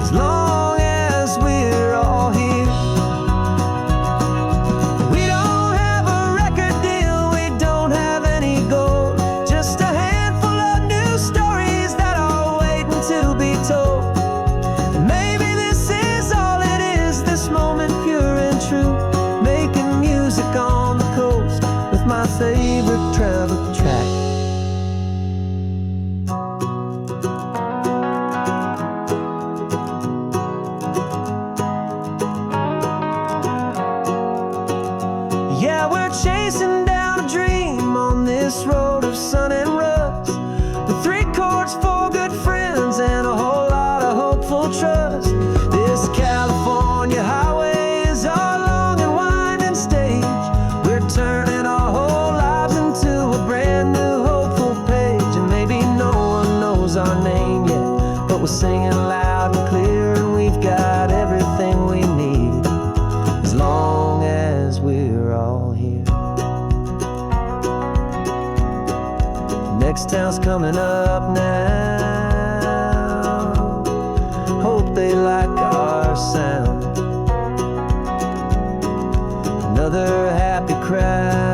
as long as we're all here. We don't have a record deal, we don't have any gold, just a handful of new stories that are waiting to be told. And maybe this is all it is, this moment pure and true, making music on the coast with my favorite travel track. Yeah, we're chasing down a dream on this road of sun and rust, with 3 chords, 4 good friends, and a whole lot of hopeful trust. This California highway is our long and winding stage. We're turning our whole lives into a brand new hopeful page. And maybe no one knows our name yet, but we're singing loud and clear, and we've got everything we need, as long as we're all here. Next town's coming up now, hope they like our sound. Another happy crowd,